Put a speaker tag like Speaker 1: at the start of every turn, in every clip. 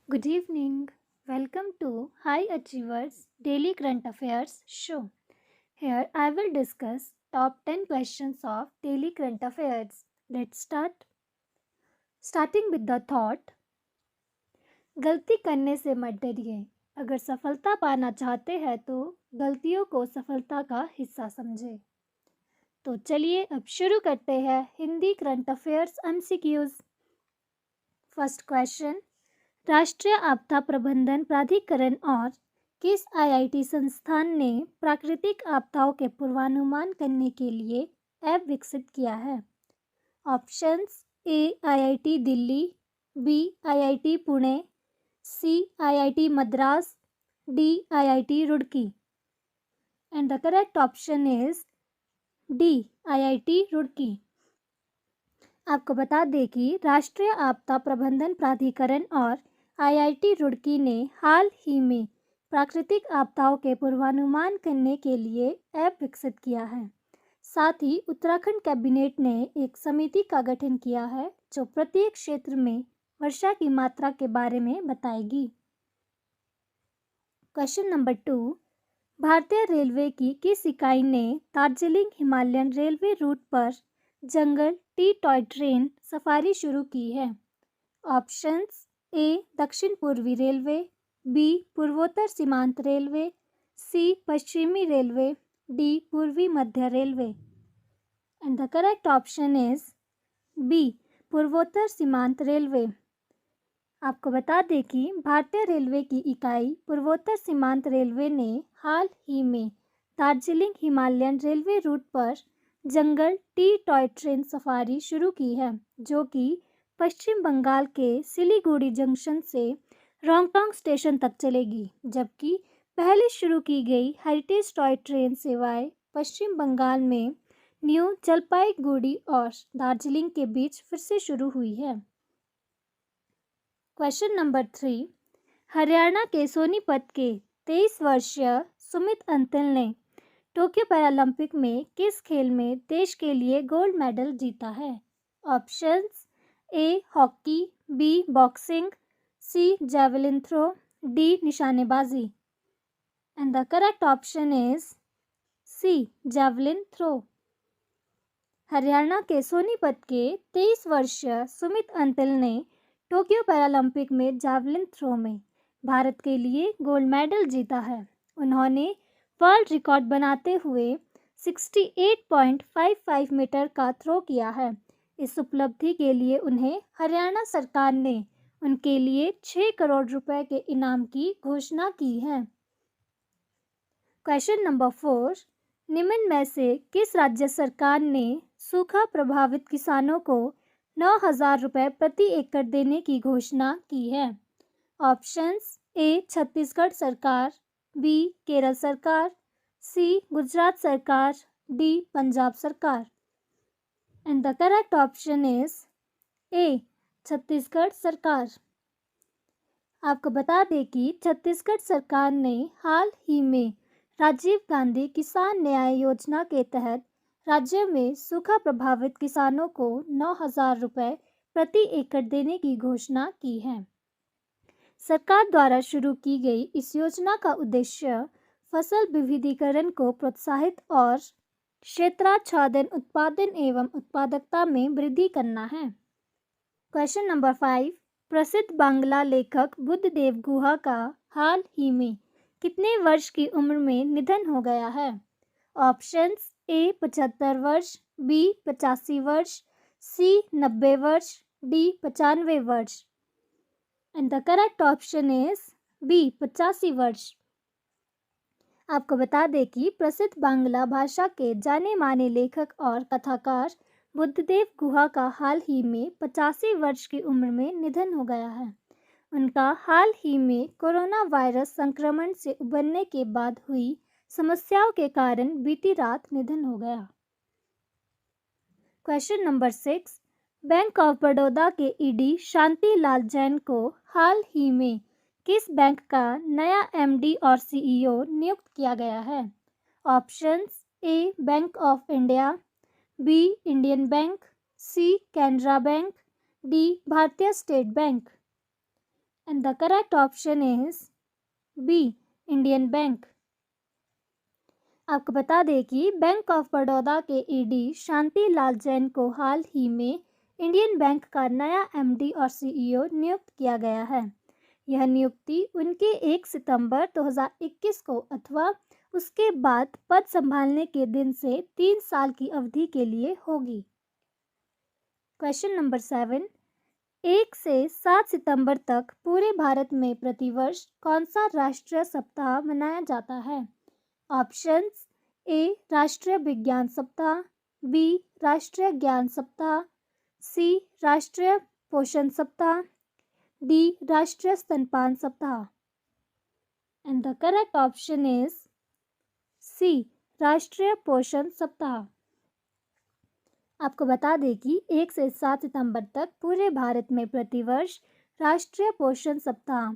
Speaker 1: Good evening. Welcome to High Achievers Daily Current Affairs show. Here I will discuss top 10 questions of daily current affairs. Let's start. Starting with the thought, गलती करने से मत डरिए. अगर सफलता पाना चाहते हैं तो गलतियों को सफलता का हिस्सा समझें. तो चलिए अब शुरू करते हैं Hindi current affairs MCQs. First question, राष्ट्रीय आपदा प्रबंधन प्राधिकरण और किस आईआईटी संस्थान ने प्राकृतिक आपदाओं के पूर्वानुमान करने के लिए ऐप विकसित किया है? Options A IIT Delhi, B IIT Pune, C IIT Madras, D IIT Roorkee. And the correct option is D IIT Roorkee. आपको बता दें कि राष्ट्रीय आपदा प्रबंधन प्राधिकरण और आईआईटी रुड़की ने हाल ही में प्राकृतिक आपदाओं के पूर्वानुमान करने के लिए ऐप विकसित किया है. साथ ही उत्तराखंड कैबिनेट ने एक समिति का गठन किया है जो प्रत्येक क्षेत्र में वर्षा की मात्रा के बारे में बताएगी. क्वेश्चन नंबर 2, भारतीय रेलवे की किस इकाई ने दार्जिलिंग हिमालयन रेलवे रूट पर जंगल टी टॉय ट्रेन सफारी शुरू की है? ऑप्शंस ए दक्षिण पूर्वी रेलवे, बी पूर्वोत्तर सीमांत रेलवे, सी पश्चिमी रेलवे, डी पूर्वी मध्य railway. And the correct option is B पूर्वोत्तर सीमांत रेलवे. आपको बता दें कि भारतीय रेलवे की इकाई पूर्वोत्तर सीमांत रेलवे ने हाल ही में दार्जिलिंग हिमालयन रेलवे रूट पर जंगल टी टॉय ट्रेन सफारी शुरू की है जो कि पश्चिम बंगाल के सिलीगुड़ी जंक्शन से रोंगटोंग स्टेशन तक चलेगी, जबकि पहले शुरू की गई हेरिटेज टॉय ट्रेन सेवाएं पश्चिम बंगाल में न्यू जलपाईगुड़ी और दार्जिलिंग के बीच फिर से शुरू हुई है. क्वेश्चन नंबर 3, हरियाणा के सोनीपत के 23 वर्षीय सुमित अंतिल ने टोक्यो पैरालंपिक में किस खेल में देश के लिए गोल्ड मेडल जीता है? Options A hockey, B boxing, C javelin throw, D निशानेबाजी. And the correct option is C javelin throw. Haryana के सोनीपत के 23 वर्षीय सुमित अंतिल ने टोक्यो पैरालंपिक में जैवलिन थ्रो में भारत के लिए गोल्ड मेडल जीता है. उन्होंने वर्ल्ड रिकॉर्ड बनाते हुए 68.55 मीटर का थ्रो किया है. इस उपलब्धि के लिए उन्हें हरियाणा सरकार ने उनके लिए 6 करोड़ रुपए के इनाम की घोषणा की है. क्वेश्चन नंबर 4, निम्न में से किस राज्य सरकार ने सूखा प्रभावित किसानों को 9,000 रुपये प्रति एकड़ देने की घोषणा की है? ऑप्शंस ए छत्तीसगढ़ सरकार, बी केरल सरकार, सी गुजरात सरकार, डी पंजाब सरकार. And the correct option is ए छत्तीसगढ़ सरकार. आपको बता दें कि छत्तीसगढ़ सरकार ने हाल ही में राजीव गांधी किसान न्याय योजना के तहत राज्य में सूखा प्रभावित किसानों को 9,000 रुपये प्रति एकड़ देने की घोषणा की है. सरकार द्वारा शुरू की गई इस योजना का उद्देश्य फसल विविधीकरण को प्रोत्साहित और क्षेत्राच्छादन उत्पादन एवं उत्पादकता में वृद्धि करना है. क्वेश्चन नंबर 5, प्रसिद्ध बांग्ला लेखक बुद्धदेव गुहा का हाल ही में कितने वर्ष की उम्र में निधन हो गया है? ऑप्शंस ए 75 वर्ष, बी 85 वर्ष, सी 90 वर्ष, डी 95 वर्ष. And the correct option is B 85 वर्ष. आपको बता दें कि प्रसिद्ध बांग्ला भाषा के जाने माने लेखक और कथाकार बुद्धदेव गुहा का हाल ही में 85 वर्ष की उम्र में निधन हो गया है. उनका हाल ही में कोरोना वायरस संक्रमण से उबरने के बाद हुई समस्याओं के कारण बीती रात निधन हो गया. Question number 6, bank of Baroda के ईडी शांति लाल जैन को हाल ही में किस बैंक का नया एमडी और सीईओ नियुक्त किया गया है? Options A bank of India, B Indian bank, C Canara bank, D Bharatiya state bank. And the correct option is B, Indian bank. आपको बता दें कि बैंक ऑफ बड़ौदा के ईडी शांति लाल जैन को हाल ही में इंडियन बैंक का नया एमडी और सीईओ नियुक्त किया गया है। यह नियुक्ति उनके 1 सितंबर 2021 को अथवा उसके बाद पद संभालने के दिन से 3 साल की अवधि के लिए होगी। क्वेश्चन नंबर 7, 1 से 7 सितंबर तक पूरे भारत में प्रतिवर्ष कौन सा राष्ट्रीय सप्ताह मनाया जाता है? ऑप्शंस: ए राष्ट्रीय विज्ञान सप्ताह, बी राष्ट्रीय ज्ञान सप्ताह, सी राष्ट्रीय पोषण सप्ताह, डी राष्ट्रीय स्तनपान सप्ताह। And the correct option is C, राष्ट्रीय पोषण सप्ताह। आपको बता दें कि 1 से 7 सितंबर तक पूरे भारत में प्रतिवर्ष राष्ट्रीय पोषण सप्ताह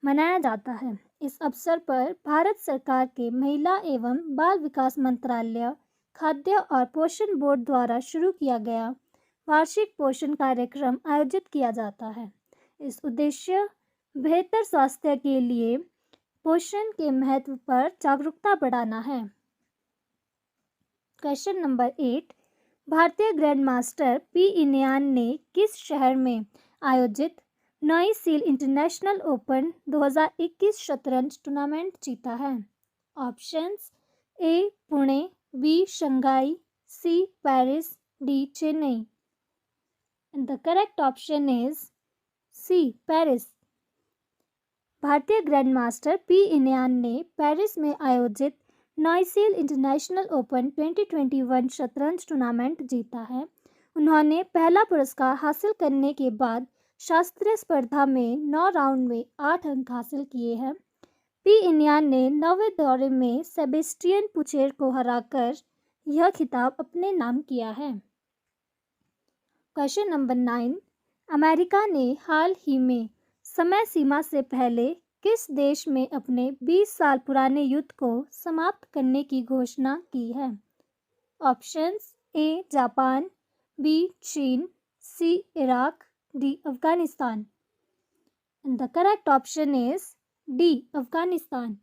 Speaker 1: मनाया जाता है। इस अवसर पर भारत सरकार के महिला एवं बाल विकास मंत्रालय, खाद्य और पोषण बोर्ड द्वारा शुरू किया गया वार्षिक पोषण कार्यक्रम आयोजित किया जाता है। इस उद्देश्य बेहतर स्वास्थ्य के लिए पोषण के महत्व पर जागरूकता बढ़ाना है। क्वेश्चन नंबर 8, भारतीय ग्रैंड मास्टर पी इनियान ने किस शहर में आयोजित नई सील इंटरनेशनल ओपन 2021 शतरंज टूर्नामेंट जीता है? Options: A Pune, B Shanghai, C Paris, D Chennai. And the correct option is C, Paris. भारतीय ग्रैंड मास्टर पी इनियान ने पेरिस में आयोजित नॉइसील इंटरनेशनल ओपन 2021 शतरंज टूर्नामेंट जीता है। उन्होंने पहला पुरस्कार हासिल करने के बाद शास्त्रीय स्पर्धा में 9 राउंड में 8 अंक हासिल किए हैं। पी इनियान ने 9वें दौरे में सेबेस्टियन पुचेर को हराकर यह खिताब अपने नाम किया है। क्वेश्चन नंबर 9, अमेरिका ने हाल ही में समय सीमा से पहले किस देश में अपने 20 साल पुराने युद्ध को समाप्त करने की घोषणा की है? ऑप्शंस: ए जापान, बी चीन, C Iraq, D Afghanistan. And the correct option is D, Afghanistan.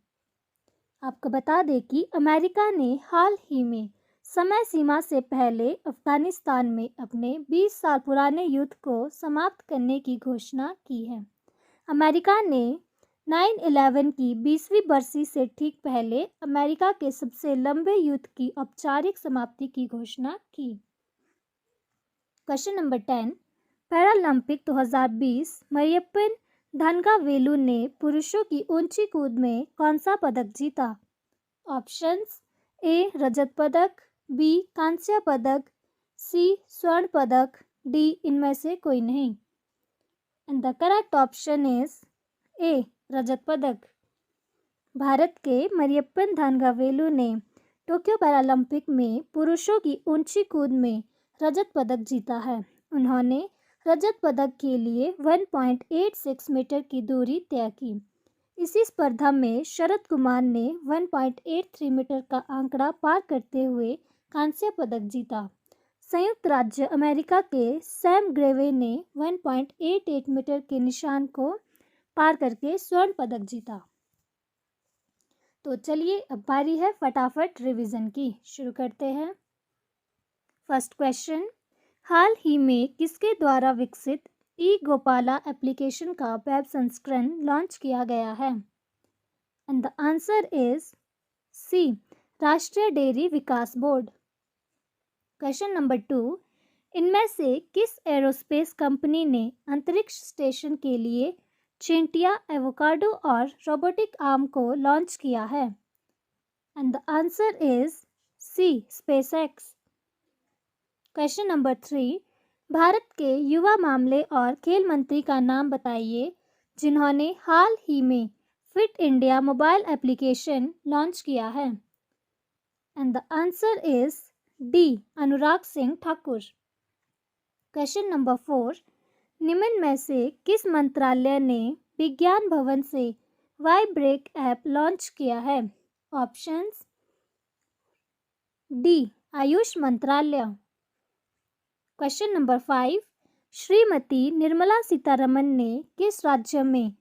Speaker 1: आपको बता दें कि अमेरिका ने हाल ही में समय सीमा से पहले अफगानिस्तान में अपने 20 साल पुराने युद्ध को समाप्त करने की घोषणा की है। अमेरिका ने 9/11 की 20वीं बरसी से ठीक पहले अमेरिका के सबसे लंबे युद्ध की औपचारिक समाप्ति की घोषणा की। क्वेश्चन नंबर 10, पैरालंपिक 2020 मरियप्पन धानगावेलु ने पुरुषों की ऊंची कूद में कौन सा पदक जीता? ऑप्शंस: ए रजत पदक, बी कांस्य पदक, सी स्वर्ण पदक, डी इनमें से कोई नहीं। And the correct option is A रजत पदक। भारत के मरियप्पन धानगावेलु ने टोक्यो पैरालंपिक में पुरुषों की ऊंची कूद में रजत पदक जीता है। उन्होंने रजत पदक के लिए 1.86 मीटर की दूरी तय की। इसी स्पर्धा में शरद कुमार ने 1.83 मीटर का आंकड़ा पार करते हुए कांस्य पदक जीता। संयुक्त राज्य अमेरिका के सैम ग्रेवे ने 1.88 मीटर के निशान को पार करके स्वर्ण पदक जीता। तो चलिए अब बारी है फटाफट रिवीजन की। शुरू करते हैं। फर्स्ट क्वेश्चन, हाल ही में किसके द्वारा विकसित ई गोपाला एप्लीकेशन का वेब संस्करण लॉन्च किया गया है? And the answer is C, राष्ट्रीय डेयरी विकास बोर्ड। क्वेश्चन नंबर 2, इनमें से किस एरोस्पेस कंपनी ने अंतरिक्ष स्टेशन के लिए चिंटिया, एवोकाडो और रोबोटिक आर्म को लॉन्च किया है? And the answer is C, SpaceX. Question number 3, भारत के युवा मामले और खेल मंत्री का नाम बताइए जिन्होंने हाल ही में fit India mobile application launch किया है? And the answer is D, Anurag Singh Thakur. Question number 4, निम्न में से किस मंत्रालय ने विज्ञान भवन से वाई ब्रेक ऐप लॉन्च किया है? ऑप्शंस: डी, आयुष मंत्रालय। क्वेश्चन नंबर 5, श्रीमती निर्मला सीतारमण ने किस राज्य में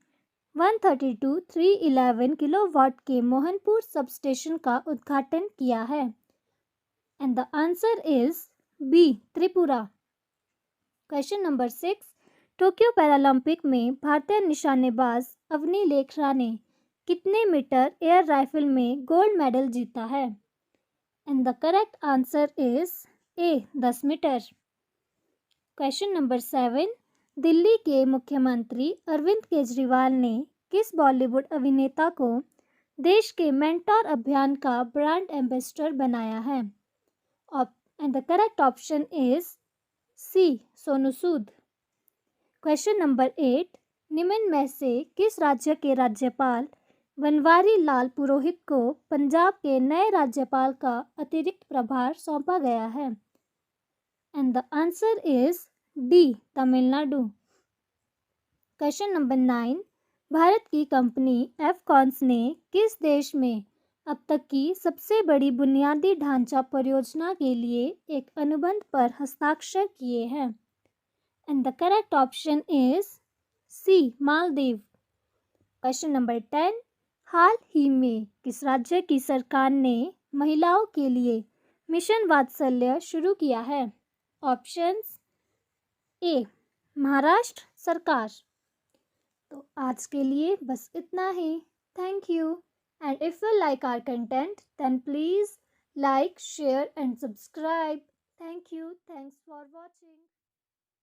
Speaker 1: 132,311 किलोवाट के मोहनपुर सबस्टेशन का उद्घाटन किया है? And the answer is B, Tripura. Question number 6, Tokyo Paralympic में भारतीय निशानेबाज अवनी लेखरा ने कितने मीटर एयर राइफल में गोल्ड मेडल जीता है? And the correct answer is A, 10 metre. Question number 7, Delhi के मुख्यमंत्री अरविंद केजरीवाल ने किस बॉलीवुड अभिनेता को देश के मेंटोर अभियान का ब्रांड एम्बेसडर बनाया है? And the correct option is C, Sonu Sood. Question number 8, निम्न में से किस राज्य के राज्यपाल बनवारी लाल पुरोहित को पंजाब के नए राज्यपाल का अतिरिक्त प्रभार सौंपा गया है? And the answer is D, Tamil Nadu. Question number 9, Bharat की कंपनी एफकॉन्स ने किस देश में अब तक की सबसे बड़ी बुनियादी ढांचा परियोजना के लिए एक अनुबंध पर हस्ताक्षर किए हैं? And the correct option is C, Maldives. Question number 10, हाल ही में किस राज्य की सरकार ने महिलाओं के लिए मिशन वात्सल्य शुरू किया है? ऑप्शंस ए, महाराष्ट्र सरकार। तो आज के लिए बस इतना ही। Thank you. And if you like our content then please like, share and subscribe. Thank you. Thanks for watching.